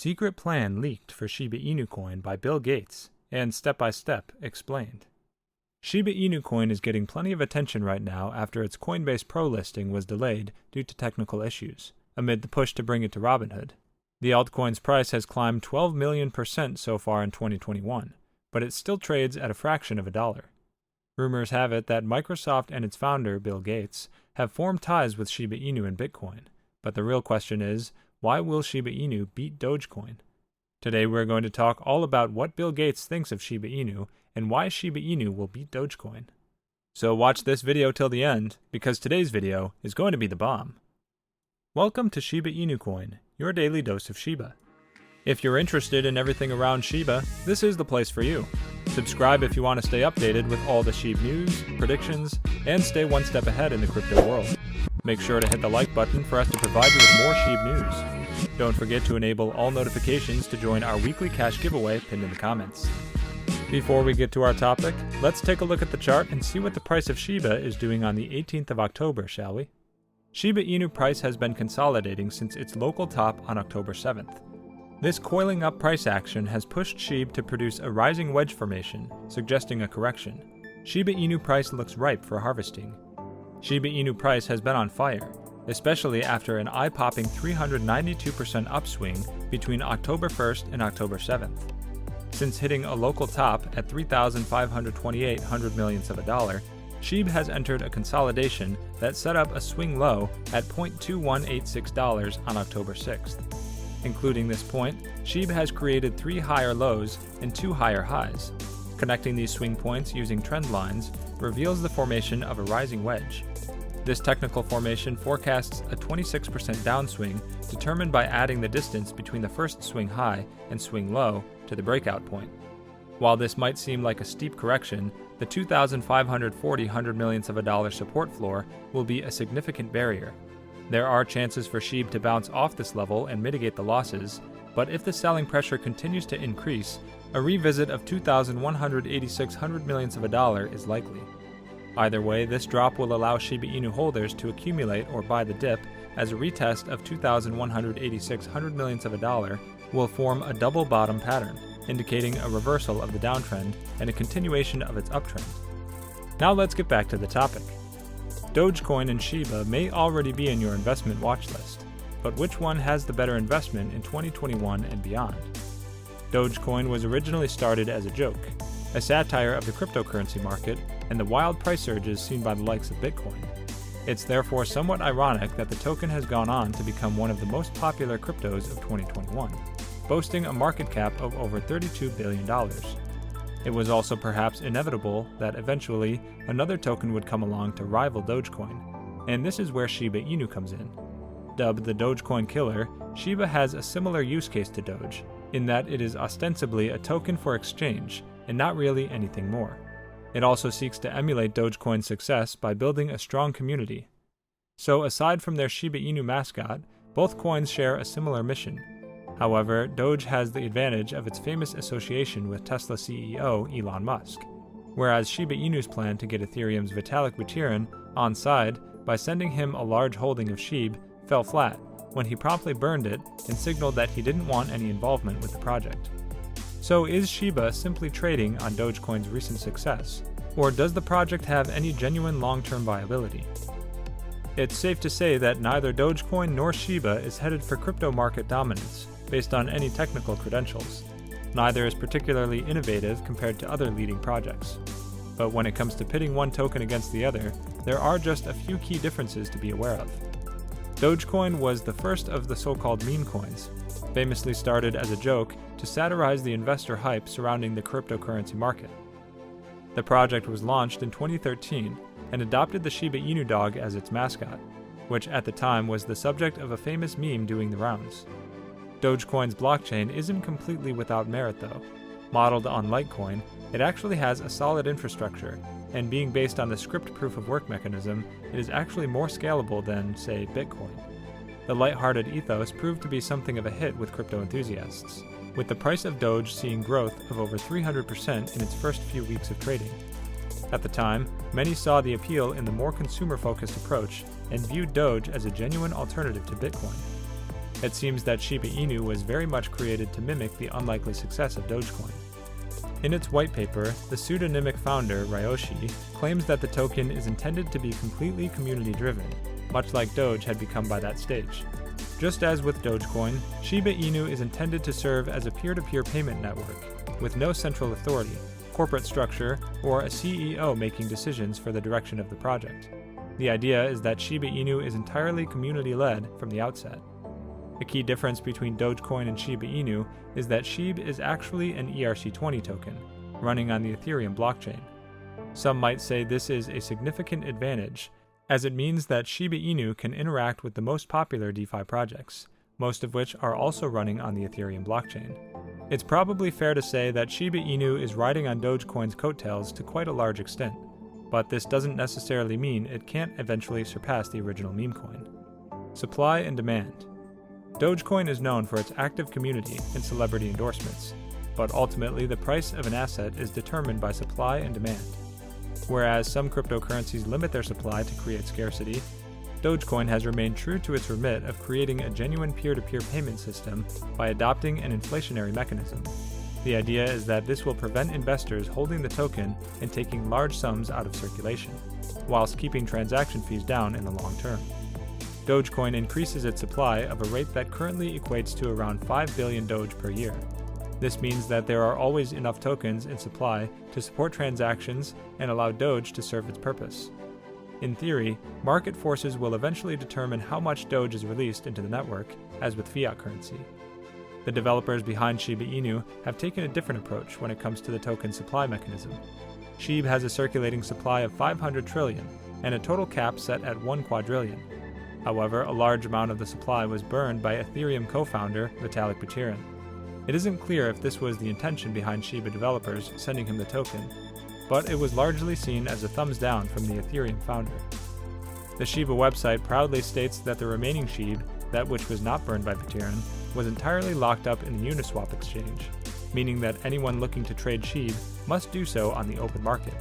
Secret plan leaked for Shiba Inu Coin by Bill Gates, and step-by-step explained. Shiba Inu Coin is getting plenty of attention right now after its Coinbase Pro listing was delayed due to technical issues, amid the push to bring it to Robinhood. The altcoin's price has climbed 12 million% so far in 2021, but it still trades at a fraction of a dollar. Rumors have it that Microsoft and its founder, Bill Gates, have formed ties with Shiba Inu and Bitcoin, but the real question is, why will Shiba Inu beat Dogecoin? Today we're going to talk all about what Bill Gates thinks of Shiba Inu and why Shiba Inu will beat Dogecoin. So watch this video till the end, because today's video is going to be the bomb. Welcome to Shiba Inu Coin, your daily dose of Shiba. If you're interested in everything around Shiba, this is the place for you. Subscribe if you want to stay updated with all the Shib news, predictions, and stay one step ahead in the crypto world. Make sure to hit the like button for us to provide you with more Shib news. Don't forget to enable all notifications to join our weekly cash giveaway pinned in the comments. Before we get to our topic, let's take a look at the chart and see what the price of Shiba is doing on the 18th of October, shall we? Shiba Inu price has been consolidating since its local top on October 7th. This coiling up price action has pushed Shib to produce a rising wedge formation, suggesting a correction. Shiba Inu price looks ripe for harvesting. Shiba Inu price has been on fire, especially after an eye-popping 392% upswing between October 1st and October 7th. Since hitting a local top at 3,528 hundred millionths of a dollar, Shib has entered a consolidation that set up a swing low at $0.2186 on October 6th. Including this point, Shib has created 3 higher lows and 2 higher highs. Connecting these swing points using trend lines reveals the formation of a rising wedge. This technical formation forecasts a 26% downswing determined by adding the distance between the first swing high and swing low to the breakout point. While this might seem like a steep correction, the 2,540 hundred millionths of a dollar support floor will be a significant barrier. There are chances for Shib to bounce off this level and mitigate the losses, but if the selling pressure continues to increase, a revisit of 2,186 hundred millionths of a dollar is likely. Either way, this drop will allow Shiba Inu holders to accumulate or buy the dip, as a retest of 2,186 hundred millionths of a dollar will form a double bottom pattern, indicating a reversal of the downtrend and a continuation of its uptrend. Now let's get back to the topic. Dogecoin and Shiba may already be in your investment watch list, but which one has the better investment in 2021 and beyond? Dogecoin was originally started as a joke, a satire of the cryptocurrency market and the wild price surges seen by the likes of Bitcoin. It's therefore somewhat ironic that the token has gone on to become one of the most popular cryptos of 2021, boasting a market cap of over $32 billion. It was also perhaps inevitable that eventually another token would come along to rival Dogecoin, and this is where Shiba Inu comes in. Dubbed the Dogecoin killer, Shiba has a similar use case to Doge, in that it is ostensibly a token for exchange and not really anything more. It also seeks to emulate Dogecoin's success by building a strong community. So aside from their Shiba Inu mascot, both coins share a similar mission. However, Doge has the advantage of its famous association with Tesla CEO Elon Musk, whereas Shiba Inu's plan to get Ethereum's Vitalik Buterin on side by sending him a large holding of Shib fell flat when he promptly burned it and signaled that he didn't want any involvement with the project. So is Shiba simply trading on Dogecoin's recent success, or does the project have any genuine long-term viability? It's safe to say that neither Dogecoin nor Shiba is headed for crypto market dominance, based on any technical credentials. Neither is particularly innovative compared to other leading projects. But when it comes to pitting one token against the other, there are just a few key differences to be aware of. Dogecoin was the first of the so-called meme coins, famously started as a joke to satirize the investor hype surrounding the cryptocurrency market. The project was launched in 2013 and adopted the Shiba Inu dog as its mascot, which at the time was the subject of a famous meme doing the rounds. Dogecoin's blockchain isn't completely without merit though. Modeled on Litecoin, it actually has a solid infrastructure, and being based on the script proof-of-work mechanism, it is actually more scalable than, say, Bitcoin. The lighthearted ethos proved to be something of a hit with crypto enthusiasts, with the price of Doge seeing growth of over 300% in its first few weeks of trading. At the time, many saw the appeal in the more consumer-focused approach and viewed Doge as a genuine alternative to Bitcoin. It seems that Shiba Inu was very much created to mimic the unlikely success of Dogecoin. In its white paper, the pseudonymic founder, Ryoshi, claims that the token is intended to be completely community-driven, much like Doge had become by that stage. Just as with Dogecoin, Shiba Inu is intended to serve as a peer-to-peer payment network, with no central authority, corporate structure, or a CEO making decisions for the direction of the project. The idea is that Shiba Inu is entirely community-led from the outset. A key difference between Dogecoin and Shiba Inu is that Shib is actually an ERC20 token, running on the Ethereum blockchain. Some might say this is a significant advantage, as it means that Shiba Inu can interact with the most popular DeFi projects, most of which are also running on the Ethereum blockchain. It's probably fair to say that Shiba Inu is riding on Dogecoin's coattails to quite a large extent, but this doesn't necessarily mean it can't eventually surpass the original meme coin. Supply and demand. Dogecoin is known for its active community and celebrity endorsements, but ultimately the price of an asset is determined by supply and demand. Whereas some cryptocurrencies limit their supply to create scarcity, Dogecoin has remained true to its remit of creating a genuine peer-to-peer payment system by adopting an inflationary mechanism. The idea is that this will prevent investors holding the token and taking large sums out of circulation, whilst keeping transaction fees down in the long term. Dogecoin increases its supply of a rate that currently equates to around 5 billion Doge per year. This means that there are always enough tokens in supply to support transactions and allow Doge to serve its purpose. In theory, market forces will eventually determine how much Doge is released into the network, as with fiat currency. The developers behind Shiba Inu have taken a different approach when it comes to the token supply mechanism. Shib has a circulating supply of 500 trillion and a total cap set at 1 quadrillion. However, a large amount of the supply was burned by Ethereum co-founder Vitalik Buterin. It isn't clear if this was the intention behind Shiba developers sending him the token, but it was largely seen as a thumbs down from the Ethereum founder. The Shiba website proudly states that the remaining Shib, that which was not burned by Buterin, was entirely locked up in the Uniswap exchange, meaning that anyone looking to trade Shib must do so on the open market.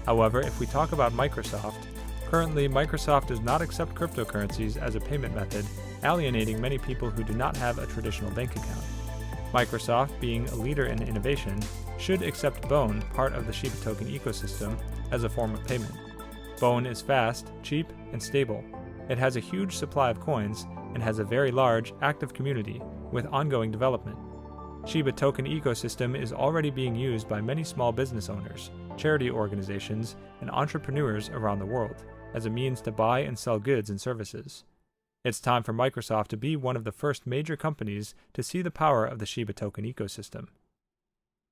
However, if we talk about Microsoft, currently Microsoft does not accept cryptocurrencies as a payment method, alienating many people who do not have a traditional bank account. Microsoft, being a leader in innovation, should accept Bone, part of the Shiba token ecosystem, as a form of payment. Bone is fast, cheap, and stable. It has a huge supply of coins and has a very large, active community with ongoing development. Shiba token ecosystem is already being used by many small business owners, charity organizations, and entrepreneurs around the world as a means to buy and sell goods and services. It's time for Microsoft to be one of the first major companies to see the power of the Shiba token ecosystem.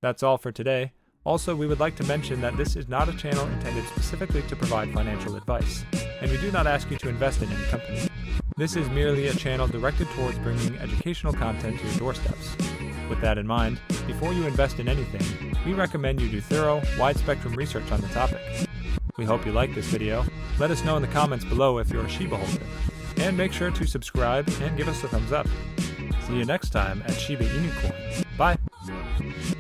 That's all for today. Also, we would like to mention that this is not a channel intended specifically to provide financial advice, and we do not ask you to invest in any company. This is merely a channel directed towards bringing educational content to your doorsteps. With that in mind, before you invest in anything, we recommend you do thorough, wide-spectrum research on the topic. We hope you like this video. Let us know in the comments below if you're a Shiba holder. And make sure to subscribe and give us a thumbs up. See you next time at Shiba Inu Coin. Bye!